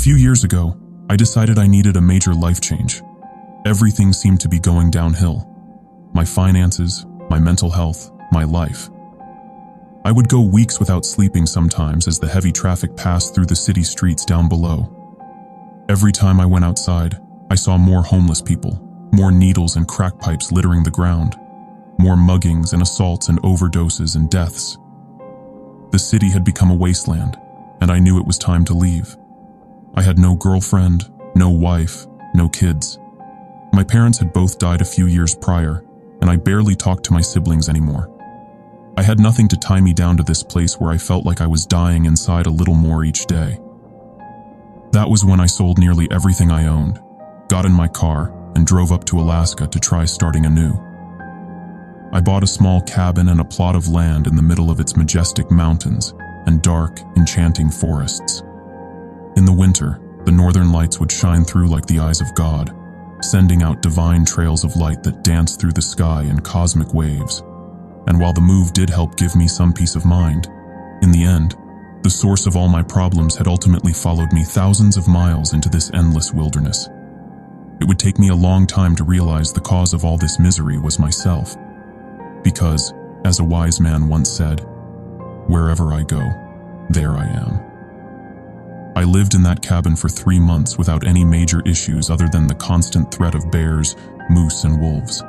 few years ago, I decided I needed a major life change. Everything seemed to be going downhill. My finances, my mental health, my life. I would go weeks without sleeping sometimes as the heavy traffic passed through the city streets down below. Every time I went outside, I saw more homeless people, more needles and crack pipes littering the ground, more muggings and assaults and overdoses and deaths. The city had become a wasteland, and I knew it was time to leave. I had no girlfriend, no wife, no kids. My parents had both died a few years prior, and I barely talked to my siblings anymore. I had nothing to tie me down to this place where I felt like I was dying inside a little more each day. That was when I sold nearly everything I owned, got in my car, and drove up to Alaska to try starting anew. I bought a small cabin and a plot of land in the middle of its majestic mountains and dark, enchanting forests. In the winter, the northern lights would shine through like the eyes of God, sending out divine trails of light that danced through the sky in cosmic waves. And while the move did help give me some peace of mind, in the end, the source of all my problems had ultimately followed me thousands of miles into this endless wilderness. It would take me a long time to realize the cause of all this misery was myself. Because, as a wise man once said, "Wherever I go, there I am." I lived in that cabin for 3 months without any major issues other than the constant threat of bears, moose, and wolves.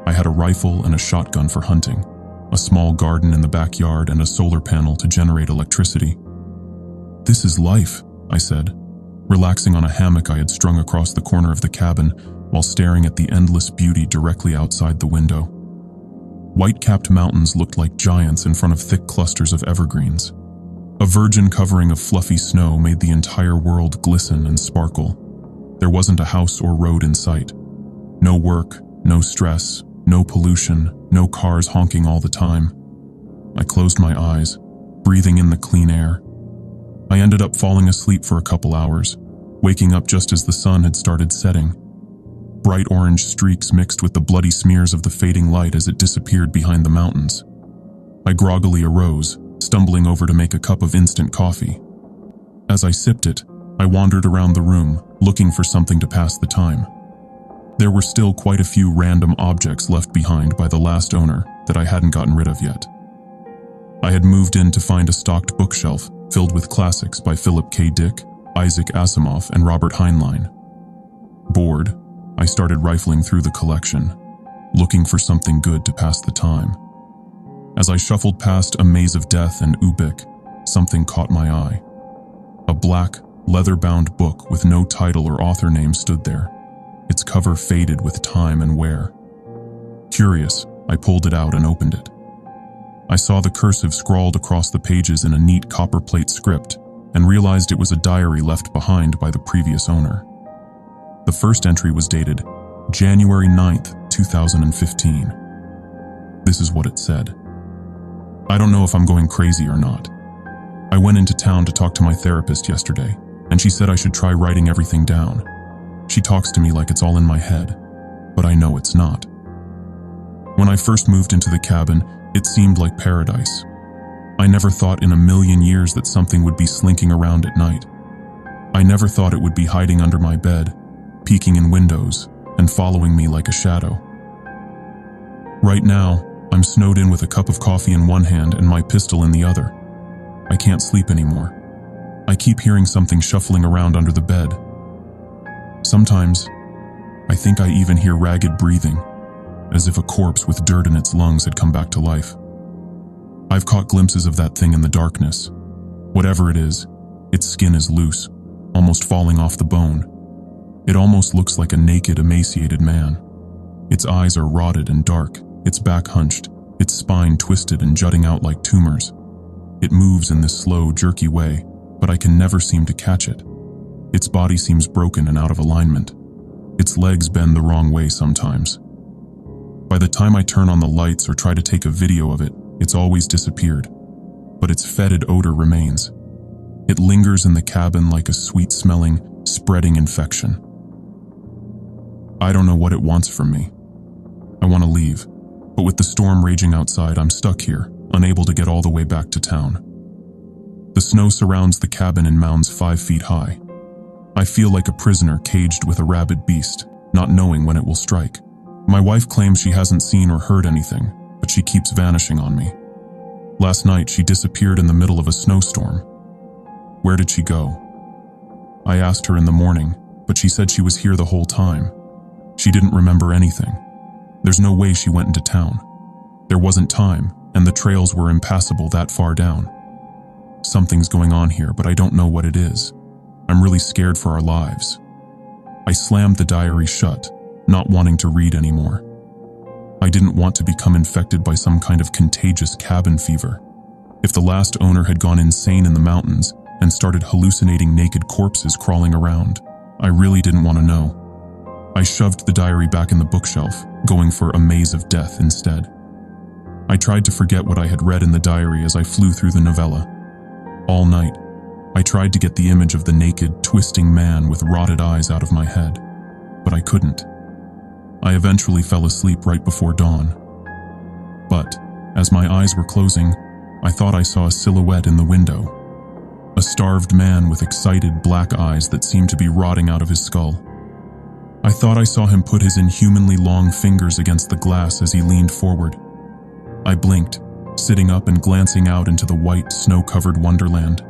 I had a rifle and a shotgun for hunting, a small garden in the backyard, and a solar panel to generate electricity. "This is life," I said, relaxing on a hammock I had strung across the corner of the cabin while staring at the endless beauty directly outside the window. White-capped mountains looked like giants in front of thick clusters of evergreens. A virgin covering of fluffy snow made the entire world glisten and sparkle. There wasn't a house or road in sight. No work, no stress, no pollution, no cars honking all the time. I closed my eyes, breathing in the clean air. I ended up falling asleep for a couple hours, waking up just as the sun had started setting. Bright orange streaks mixed with the bloody smears of the fading light as it disappeared behind the mountains. I groggily arose, stumbling over to make a cup of instant coffee. As I sipped it, I wandered around the room, looking for something to pass the time. There were still quite a few random objects left behind by the last owner that I hadn't gotten rid of yet. I had moved in to find a stocked bookshelf filled with classics by Philip K. Dick, Isaac Asimov, and Robert Heinlein. Bored, I started rifling through the collection, looking for something good to pass the time. As I shuffled past A Maze of Death and Ubik, something caught my eye. A black, leather-bound book with no title or author name stood there, its cover faded with time and wear. Curious, I pulled it out and opened it. I saw the cursive scrawled across the pages in a neat copperplate script and realized it was a diary left behind by the previous owner. The first entry was dated January 9th, 2015. This is what it said. "I don't know if I'm going crazy or not. I went into town to talk to my therapist yesterday, and she said I should try writing everything down. She talks to me like it's all in my head, but I know it's not. When I first moved into the cabin, it seemed like paradise. I never thought in a million years that something would be slinking around at night. I never thought it would be hiding under my bed, peeking in windows, and following me like a shadow. Right now, I'm snowed in with a cup of coffee in one hand and my pistol in the other. I can't sleep anymore. I keep hearing something shuffling around under the bed. Sometimes, I think I even hear ragged breathing, as if a corpse with dirt in its lungs had come back to life. I've caught glimpses of that thing in the darkness. Whatever it is, its skin is loose, almost falling off the bone. It almost looks like a naked, emaciated man. Its eyes are rotted and dark, its back hunched, its spine twisted and jutting out like tumors. It moves in this slow, jerky way, but I can never seem to catch it. Its body seems broken and out of alignment. Its legs bend the wrong way sometimes. By the time I turn on the lights or try to take a video of it, it's always disappeared. But its fetid odor remains. It lingers in the cabin like a sweet-smelling, spreading infection. I don't know what it wants from me. I want to leave, but with the storm raging outside, I'm stuck here, unable to get all the way back to town. The snow surrounds the cabin in mounds 5 feet high. I feel like a prisoner caged with a rabid beast, not knowing when it will strike. My wife claims she hasn't seen or heard anything, but she keeps vanishing on me. Last night, she disappeared in the middle of a snowstorm. Where did she go? I asked her in the morning, but she said she was here the whole time. She didn't remember anything. There's no way she went into town. There wasn't time, and the trails were impassable that far down. Something's going on here, but I don't know what it is. I'm really scared for our lives. I slammed the diary shut, not wanting to read anymore. I didn't want to become infected by some kind of contagious cabin fever. If the last owner had gone insane in the mountains and started hallucinating naked corpses crawling around, I really didn't want to know. I shoved the diary back in the bookshelf, going for A Maze of Death instead. I tried to forget what I had read in the diary as I flew through the novella. All night, I tried to get the image of the naked, twisting man with rotted eyes out of my head, but I couldn't. I eventually fell asleep right before dawn. But, as my eyes were closing, I thought I saw a silhouette in the window. A starved man with excited black eyes that seemed to be rotting out of his skull. I thought I saw him put his inhumanly long fingers against the glass as he leaned forward. I blinked, sitting up and glancing out into the white, snow-covered wonderland.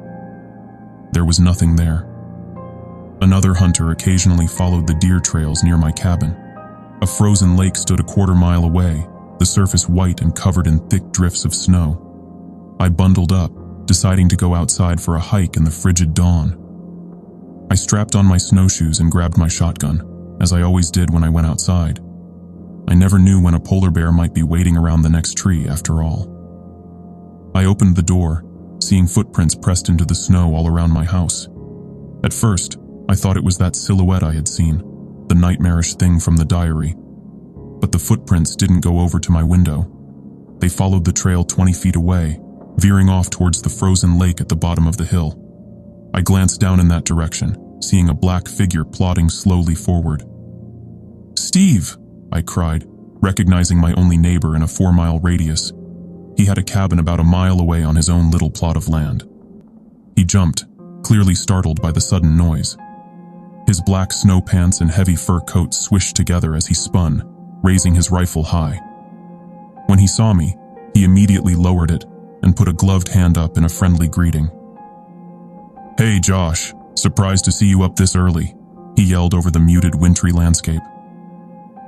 There was nothing there. Another hunter occasionally followed the deer trails near my cabin. A frozen lake stood a quarter-mile away, the surface white and covered in thick drifts of snow. I bundled up, deciding to go outside for a hike in the frigid dawn. I strapped on my snowshoes and grabbed my shotgun, as I always did when I went outside. I never knew when a polar bear might be waiting around the next tree, after all. I opened the door, seeing footprints pressed into the snow all around my house. At first, I thought it was that silhouette I had seen, the nightmarish thing from the diary. But the footprints didn't go over to my window. They followed the trail 20 feet away, veering off towards the frozen lake at the bottom of the hill. I glanced down in that direction, seeing a black figure plodding slowly forward. "Steve!" I cried, recognizing my only neighbor in a 4-mile radius. He had a cabin about a mile away on his own little plot of land. He jumped, clearly startled by the sudden noise. His black snow pants and heavy fur coat swished together as he spun, raising his rifle high. When he saw me, he immediately lowered it and put a gloved hand up in a friendly greeting. "Hey, Josh, surprised to see you up this early," he yelled over the muted, wintry landscape.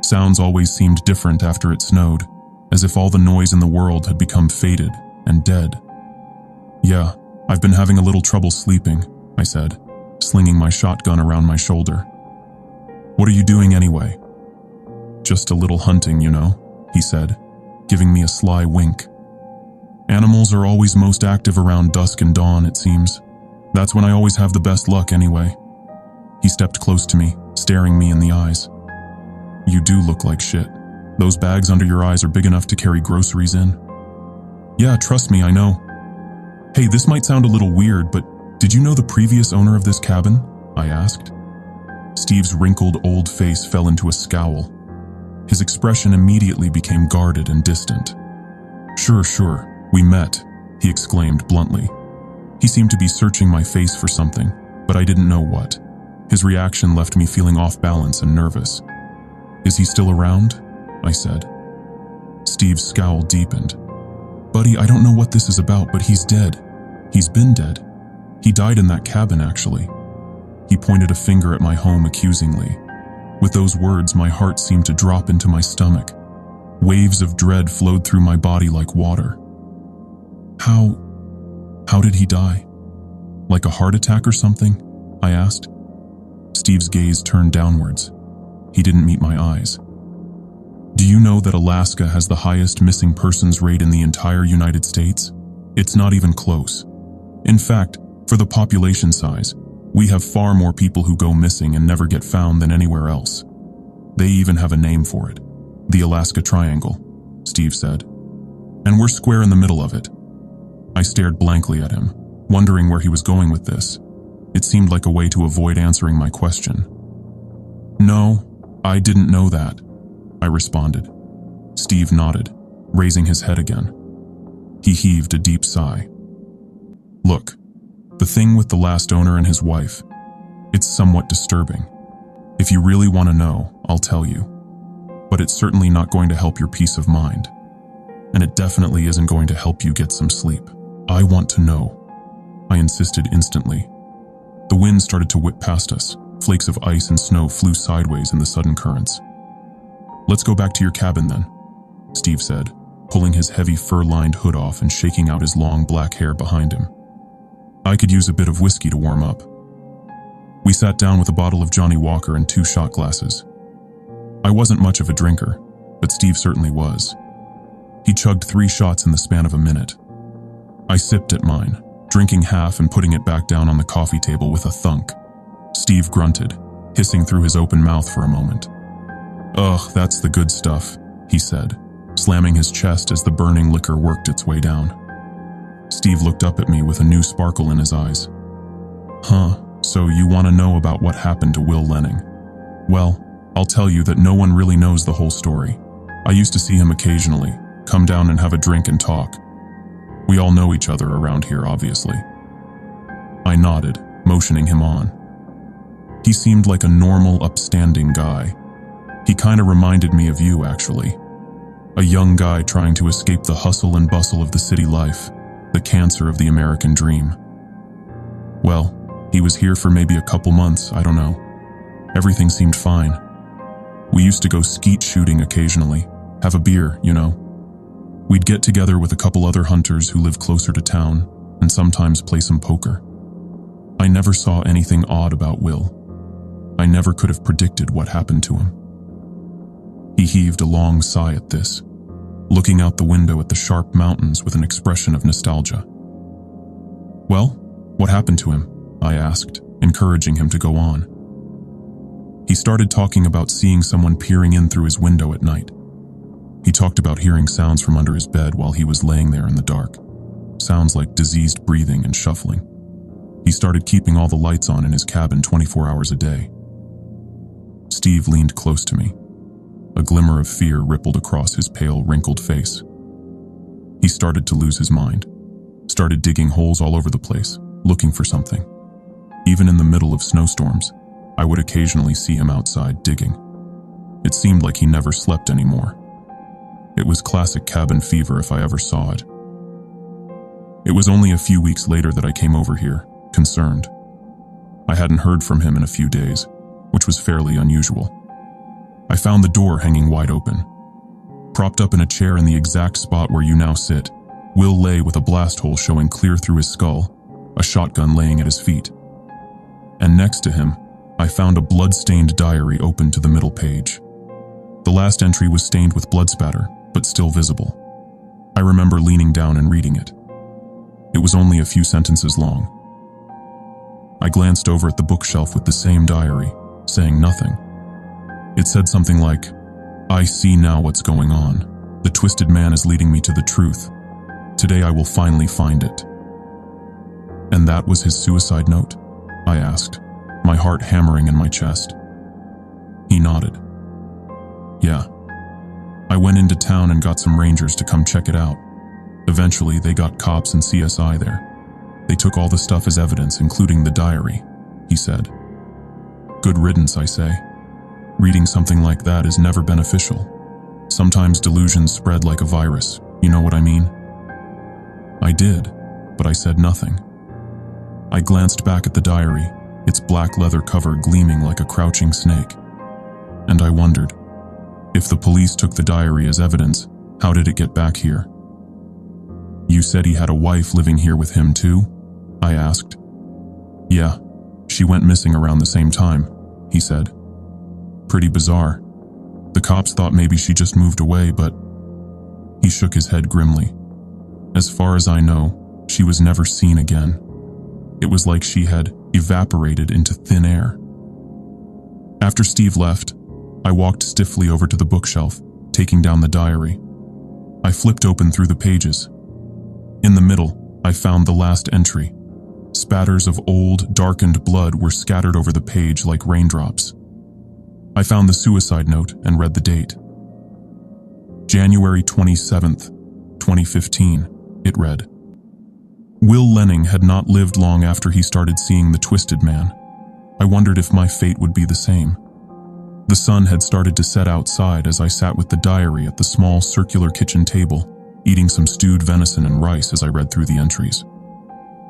Sounds always seemed different after it snowed, as if all the noise in the world had become faded and dead. "Yeah, I've been having a little trouble sleeping," I said, slinging my shotgun around my shoulder. "What are you doing anyway?" "Just a little hunting, you know," he said, giving me a sly wink. "Animals are always most active around dusk and dawn, it seems. That's when I always have the best luck anyway." He stepped close to me, staring me in the eyes. "You do look like shit. Those bags under your eyes are big enough to carry groceries in." "Yeah, trust me, I know." "Hey, this might sound a little weird, but did you know the previous owner of this cabin?" I asked. Steve's wrinkled old face fell into a scowl. His expression immediately became guarded and distant. Sure, we met," he exclaimed bluntly. He seemed to be searching my face for something, but I didn't know what. His reaction left me feeling off balance and nervous. "Is he still around?" I said. Steve's scowl deepened. "Buddy, I don't know what this is about, but he's dead. He's been dead. He died in that cabin, actually." He pointed a finger at my home accusingly. With those words, my heart seemed to drop into my stomach. Waves of dread flowed through my body like water. How did he die? Like a heart attack or something?" I asked. Steve's gaze turned downwards. He didn't meet my eyes. "Do you know that Alaska has the highest missing persons rate in the entire United States? It's not even close. In fact, for the population size, we have far more people who go missing and never get found than anywhere else. They even have a name for it. The Alaska Triangle," Steve said. "And we're square in the middle of it." I stared blankly at him, wondering where he was going with this. It seemed like a way to avoid answering my question. "No, I didn't know that," I responded. Steve nodded, raising his head again. He heaved a deep sigh. "Look, the thing with the last owner and his wife, It's somewhat disturbing. If you really want to know, I'll tell you. But it's certainly not going to help your peace of mind. And it definitely isn't going to help you get some sleep. I want to know. I insisted instantly. The wind started to whip past us. Flakes of ice and snow flew sideways in the sudden currents. Let's go back to your cabin then, Steve said, pulling his heavy fur-lined hood off and shaking out his long black hair behind him. I could use a bit of whiskey to warm up. We sat down with a bottle of Johnny Walker and 2 shot glasses. I wasn't much of a drinker, but Steve certainly was. He chugged 3 shots in the span of a minute. I sipped at mine, drinking half and putting it back down on the coffee table with a thunk. Steve grunted, hissing through his open mouth for a moment. Ugh, that's the good stuff, he said, slamming his chest as the burning liquor worked its way down. Steve looked up at me with a new sparkle in his eyes. Huh, so you want to know about what happened to Will Lenning? Well, I'll tell you that no one really knows the whole story. I used to see him occasionally, come down and have a drink and talk. We all know each other around here, obviously. I nodded, motioning him on. He seemed like a normal, upstanding guy. He kinda reminded me of you, actually. A young guy trying to escape the hustle and bustle of the city life, the cancer of the American dream. Well, he was here for maybe a couple months, I don't know. Everything seemed fine. We used to go skeet shooting occasionally, have a beer, you know. We'd get together with a couple other hunters who live closer to town, and sometimes play some poker. I never saw anything odd about Will. I never could have predicted what happened to him. He heaved a long sigh at this, looking out the window at the sharp mountains with an expression of nostalgia. Well, what happened to him? I asked, encouraging him to go on. He started talking about seeing someone peering in through his window at night. He talked about hearing sounds from under his bed while he was laying there in the dark. Sounds like diseased breathing and shuffling. He started keeping all the lights on in his cabin 24 hours a day. Steve leaned close to me. A glimmer of fear rippled across his pale, wrinkled face. He started to lose his mind, started digging holes all over the place, looking for something. Even in the middle of snowstorms, I would occasionally see him outside digging. It seemed like he never slept anymore. It was classic cabin fever if I ever saw it. It was only a few weeks later that I came over here, concerned. I hadn't heard from him in a few days, which was fairly unusual. I found the door hanging wide open. Propped up in a chair in the exact spot where you now sit, Will lay with a blast hole showing clear through his skull, a shotgun laying at his feet. And next to him, I found a blood-stained diary open to the middle page. The last entry was stained with blood spatter, but still visible. I remember leaning down and reading it. It was only a few sentences long. I glanced over at the bookshelf with the same diary, saying nothing. It said something like, I see now what's going on. The twisted man is leading me to the truth. Today I will finally find it. And that was his suicide note? I asked, my heart hammering in my chest. He nodded. Yeah. I went into town and got some rangers to come check it out. Eventually, they got cops and CSI there. They took all the stuff as evidence, including the diary, he said. Good riddance, I say. Reading something like that is never beneficial. Sometimes delusions spread like a virus, you know what I mean? I did, but I said nothing. I glanced back at the diary, its black leather cover gleaming like a crouching snake. And I wondered, if the police took the diary as evidence, how did it get back here? You said he had a wife living here with him too? I asked. Yeah, she went missing around the same time, he said. Pretty bizarre. The cops thought maybe she just moved away, but... He shook his head grimly. As far as I know, she was never seen again. It was like she had evaporated into thin air. After Steve left, I walked stiffly over to the bookshelf, taking down the diary. I flipped open through the pages. In the middle, I found the last entry. Spatters of old, darkened blood were scattered over the page like raindrops. I found the suicide note and read the date. January 27th, 2015, it read. Will Lenning had not lived long after he started seeing the twisted man. I wondered if my fate would be the same. The sun had started to set outside as I sat with the diary at the small circular kitchen table, eating some stewed venison and rice as I read through the entries.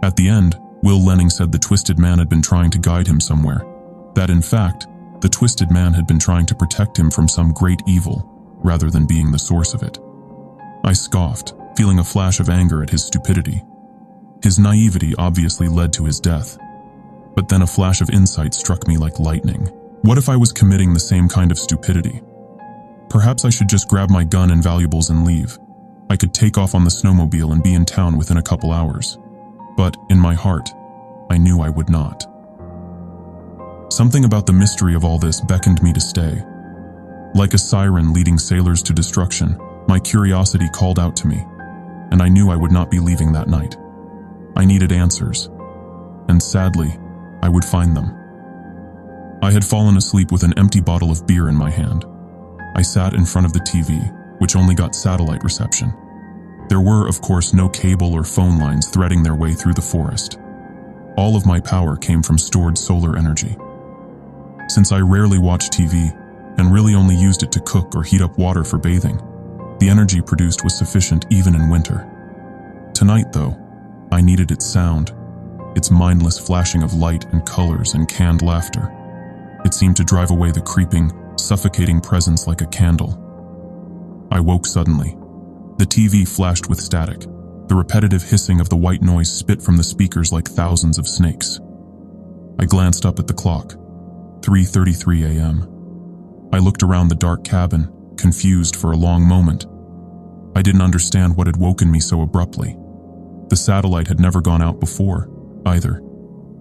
At the end, Will Lenning said the Twisted Man had been trying to guide him somewhere, that in fact, the Twisted Man had been trying to protect him from some great evil, rather than being the source of it. I scoffed, feeling a flash of anger at his stupidity. His naivety obviously led to his death. But then a flash of insight struck me like lightning. What if I was committing the same kind of stupidity? Perhaps I should just grab my gun and valuables and leave. I could take off on the snowmobile and be in town within a couple hours. But, in my heart, I knew I would not. Something about the mystery of all this beckoned me to stay. Like a siren leading sailors to destruction, my curiosity called out to me, and I knew I would not be leaving that night. I needed answers, and sadly, I would find them. I had fallen asleep with an empty bottle of beer in my hand. I sat in front of the TV, which only got satellite reception. There were, of course, no cable or phone lines threading their way through the forest. All of my power came from stored solar energy. Since I rarely watched TV, and really only used it to cook or heat up water for bathing, the energy produced was sufficient even in winter. Tonight, though, I needed its sound, its mindless flashing of light and colors and canned laughter. It seemed to drive away the creeping, suffocating presence like a candle. I woke suddenly. The TV flashed with static, the repetitive hissing of the white noise spit from the speakers like thousands of snakes. I glanced up at the clock, 3:33 a.m. I looked around the dark cabin, confused for a long moment. I didn't understand what had woken me so abruptly. The satellite had never gone out before, either,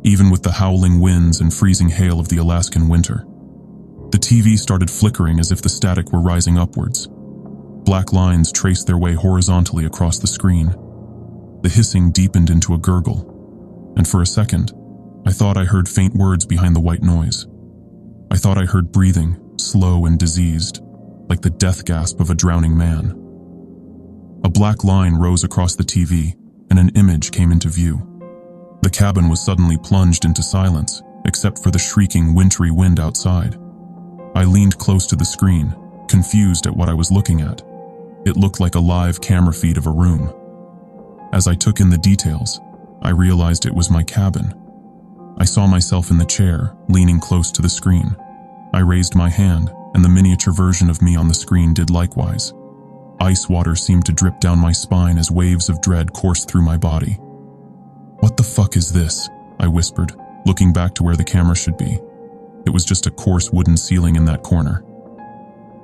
even with the howling winds and freezing hail of the Alaskan winter. The TV started flickering as if the static were rising upwards. Black lines traced their way horizontally across the screen. The hissing deepened into a gurgle, and for a second, I thought I heard faint words behind the white noise. I thought I heard breathing, slow and diseased, like the death gasp of a drowning man. A black line rose across the TV, and an image came into view. The cabin was suddenly plunged into silence, except for the shrieking, wintry wind outside. I leaned close to the screen, confused at what I was looking at. It looked like a live camera feed of a room. As I took in the details, I realized it was my cabin. I saw myself in the chair, leaning close to the screen. I raised my hand, and the miniature version of me on the screen did likewise. Ice water seemed to drip down my spine as waves of dread coursed through my body. "What the fuck is this?" I whispered, looking back to where the camera should be. It was just a coarse wooden ceiling in that corner.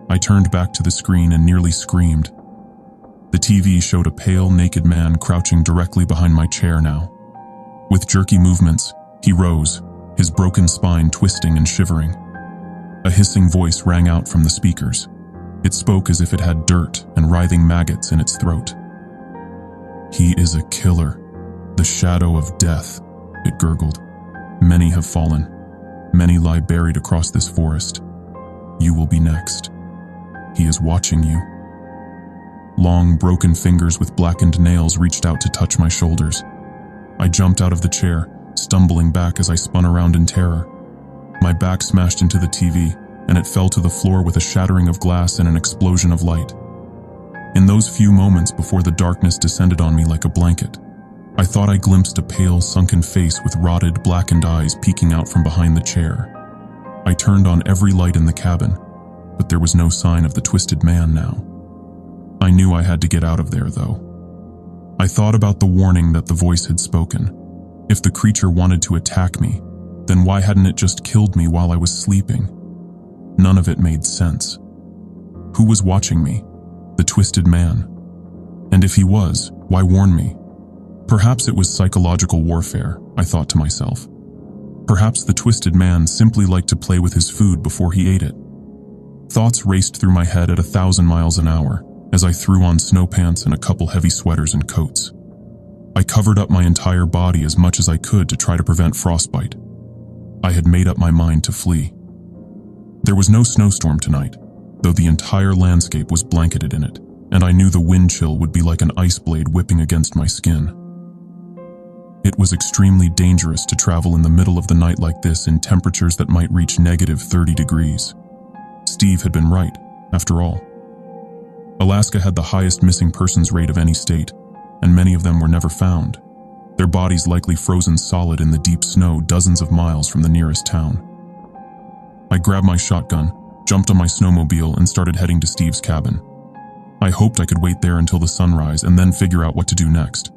I turned back to the screen and nearly screamed. The TV showed a pale, naked man crouching directly behind my chair now. With jerky movements, he rose, his broken spine twisting and shivering. A hissing voice rang out from the speakers. It spoke as if it had dirt and writhing maggots in its throat. "He is a killer, the shadow of death," it gurgled. "Many have fallen. Many lie buried across this forest. You will be next. He is watching you." Long, broken fingers with blackened nails reached out to touch my shoulders. I jumped out of the chair, stumbling back as I spun around in terror. My back smashed into the TV, and it fell to the floor with a shattering of glass and an explosion of light. In those few moments before the darkness descended on me like a blanket, I thought I glimpsed a pale, sunken face with rotted, blackened eyes peeking out from behind the chair. I turned on every light in the cabin, but there was no sign of the Twisted Man now. I knew I had to get out of there, though. I thought about the warning that the voice had spoken. If the creature wanted to attack me, then why hadn't it just killed me while I was sleeping? None of it made sense. Who was watching me? The Twisted Man. And if he was, why warn me? Perhaps it was psychological warfare, I thought to myself. Perhaps the Twisted Man simply liked to play with his food before he ate it. Thoughts raced through my head at 1,000 miles an hour as I threw on snow pants and a couple heavy sweaters and coats. I covered up my entire body as much as I could to try to prevent frostbite. I had made up my mind to flee. There was no snowstorm tonight, though the entire landscape was blanketed in it, and I knew the wind chill would be like an ice blade whipping against my skin. It was extremely dangerous to travel in the middle of the night like this in temperatures that might reach -30 degrees. Steve had been right, after all. Alaska had the highest missing persons rate of any state, and many of them were never found, their bodies likely frozen solid in the deep snow dozens of miles from the nearest town. I grabbed my shotgun, jumped on my snowmobile, and started heading to Steve's cabin. I hoped I could wait there until the sunrise and then figure out what to do next.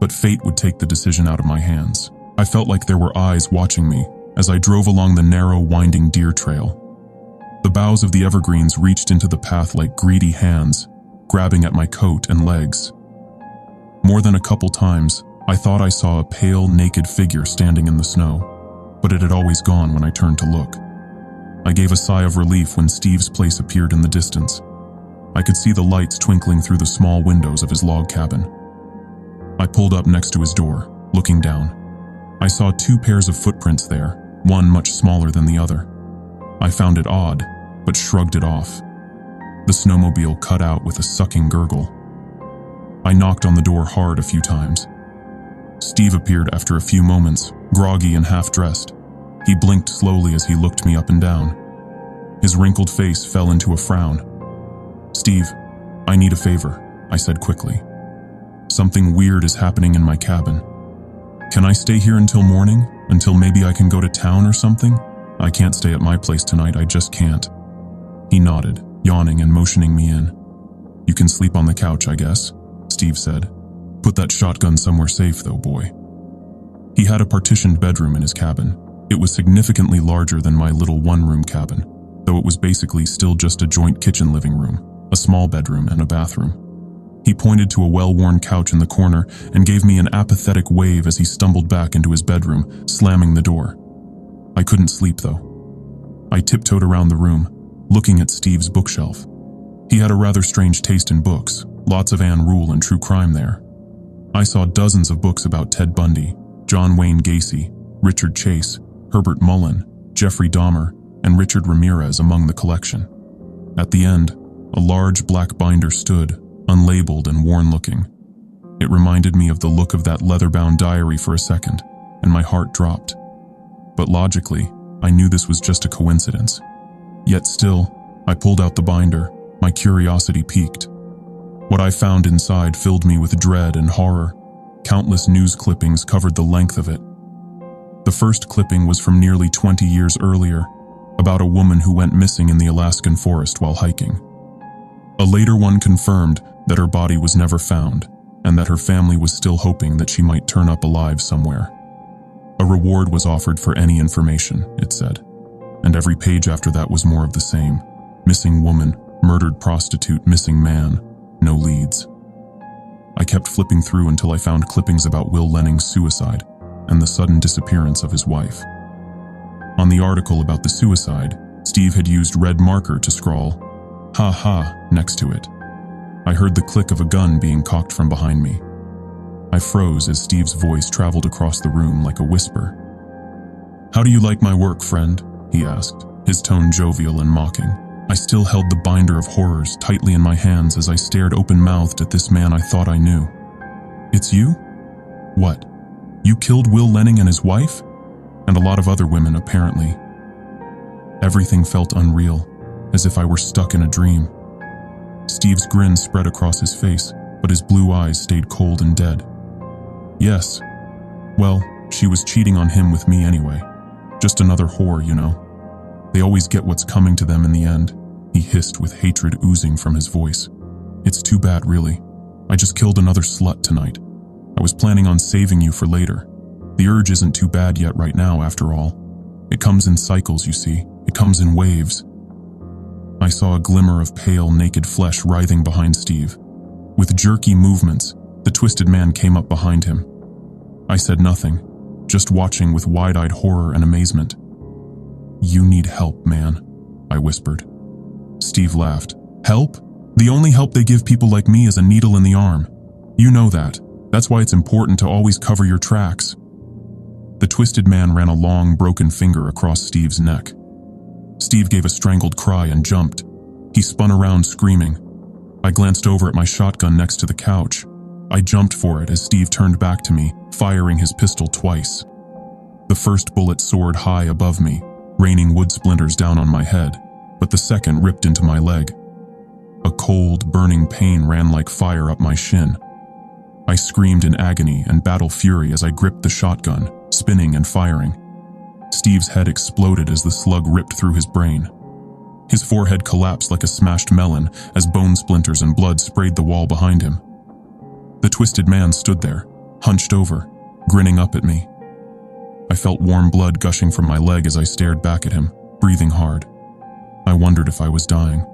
But fate would take the decision out of my hands. I felt like there were eyes watching me as I drove along the narrow, winding deer trail. The boughs of the evergreens reached into the path like greedy hands, grabbing at my coat and legs. More than a couple times, I thought I saw a pale, naked figure standing in the snow, but it had always gone when I turned to look. I gave a sigh of relief when Steve's place appeared in the distance. I could see the lights twinkling through the small windows of his log cabin. I pulled up next to his door, looking down. I saw 2 pairs of footprints there, one much smaller than the other. I found it odd, but shrugged it off. The snowmobile cut out with a sucking gurgle. I knocked on the door hard a few times. Steve appeared after a few moments, groggy and half-dressed. He blinked slowly as he looked me up and down. His wrinkled face fell into a frown. "Steve, I need a favor," I said quickly. "Something weird is happening in my cabin. Can I stay here until morning? Until maybe I can go to town or something? I can't stay at my place tonight, I just can't." He nodded, yawning and motioning me in. "You can sleep on the couch, I guess," Steve said. "Put that shotgun somewhere safe, though, boy." He had a partitioned bedroom in his cabin. It was significantly larger than my little one-room cabin, though it was basically still just a joint kitchen living room, a small bedroom, and a bathroom. He pointed to a well-worn couch in the corner and gave me an apathetic wave as he stumbled back into his bedroom, slamming the door. I couldn't sleep, though. I tiptoed around the room, looking at Steve's bookshelf. He had a rather strange taste in books, lots of Anne Rule and true crime there. I saw dozens of books about Ted Bundy, John Wayne Gacy, Richard Chase, Herbert Mullen, Jeffrey Dahmer, and Richard Ramirez among the collection. At the end, a large black binder stood, unlabeled and worn-looking. It reminded me of the look of that leather-bound diary for a second, and my heart dropped. But logically, I knew this was just a coincidence. Yet still, I pulled out the binder, my curiosity piqued. What I found inside filled me with dread and horror. Countless news clippings covered the length of it. The first clipping was from nearly 20 years earlier, about a woman who went missing in the Alaskan forest while hiking. A later one confirmed that her body was never found, and that her family was still hoping that she might turn up alive somewhere. A reward was offered for any information, it said, and every page after that was more of the same. Missing woman, murdered prostitute, missing man, no leads. I kept flipping through until I found clippings about Will Lenning's suicide and the sudden disappearance of his wife. On the article about the suicide, Steve had used red marker to scrawl, "Ha ha," next to it. I heard the click of a gun being cocked from behind me. I froze as Steve's voice traveled across the room like a whisper. "How do you like my work, friend?" he asked, his tone jovial and mocking. I still held the binder of horrors tightly in my hands as I stared open-mouthed at this man I thought I knew. "It's you? What? You killed Will Lenning and his wife?" And a lot of other women, apparently. Everything felt unreal, as if I were stuck in a dream. Steve's grin spread across his face, but his blue eyes stayed cold and dead. "Yes. Well, she was cheating on him with me anyway. Just another whore, you know. They always get what's coming to them in the end," he hissed with hatred oozing from his voice. "It's too bad, really. I just killed another slut tonight. I was planning on saving you for later. The urge isn't too bad yet right now, after all. It comes in cycles, you see. It comes in waves." I saw a glimmer of pale, naked flesh writhing behind Steve. With jerky movements, the twisted man came up behind him. I said nothing, just watching with wide-eyed horror and amazement. "You need help, man," I whispered. Steve laughed. "Help? The only help they give people like me is a needle in the arm. You know that. That's why it's important to always cover your tracks." The twisted man ran a long, broken finger across Steve's neck. Steve gave a strangled cry and jumped. He spun around, screaming. I glanced over at my shotgun next to the couch. I jumped for it as Steve turned back to me, firing his pistol twice. The first bullet soared high above me, raining wood splinters down on my head, but the second ripped into my leg. A cold, burning pain ran like fire up my shin. I screamed in agony and battle fury as I gripped the shotgun, spinning and firing. Steve's head exploded as the slug ripped through his brain. His forehead collapsed like a smashed melon as bone splinters and blood sprayed the wall behind him. The twisted man stood there, hunched over, grinning up at me. I felt warm blood gushing from my leg as I stared back at him, breathing hard. I wondered if I was dying.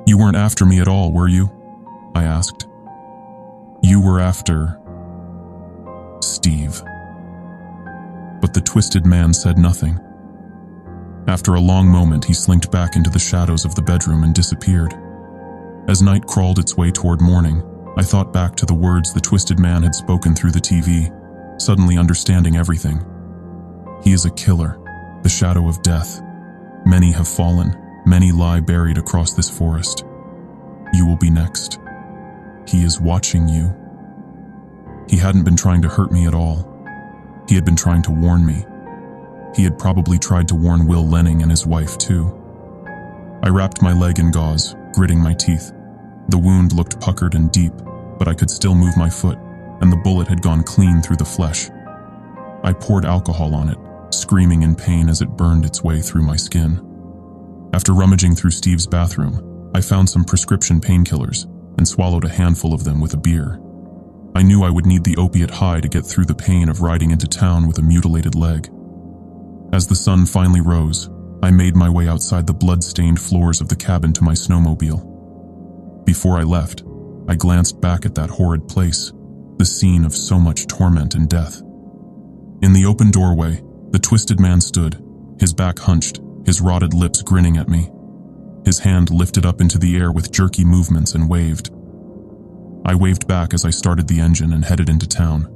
You weren't after me at all, were you? I asked. You were after Steve. But the twisted man said nothing. After a long moment, he slinked back into the shadows of the bedroom and disappeared. As night crawled its way toward morning, I thought back to the words the twisted man had spoken through the TV, suddenly understanding everything. He is a killer, the shadow of death. Many have fallen, many lie buried across this forest. You will be next. He is watching you. He hadn't been trying to hurt me at all. He had been trying to warn me. He had probably tried to warn Will Lenning and his wife too. I wrapped my leg in gauze, gritting my teeth. The wound looked puckered and deep, but I could still move my foot, and the bullet had gone clean through the flesh. I poured alcohol on it, screaming in pain as it burned its way through my skin. After rummaging through Steve's bathroom, I found some prescription painkillers and swallowed a handful of them with a beer. I knew I would need the opiate high to get through the pain of riding into town with a mutilated leg. As the sun finally rose, I made my way outside the blood-stained floors of the cabin to my snowmobile. Before I left, I glanced back at that horrid place, the scene of so much torment and death. In the open doorway, the twisted man stood, his back hunched, his rotted lips grinning at me. His hand lifted up into the air with jerky movements and waved. I waved back as I started the engine and headed into town.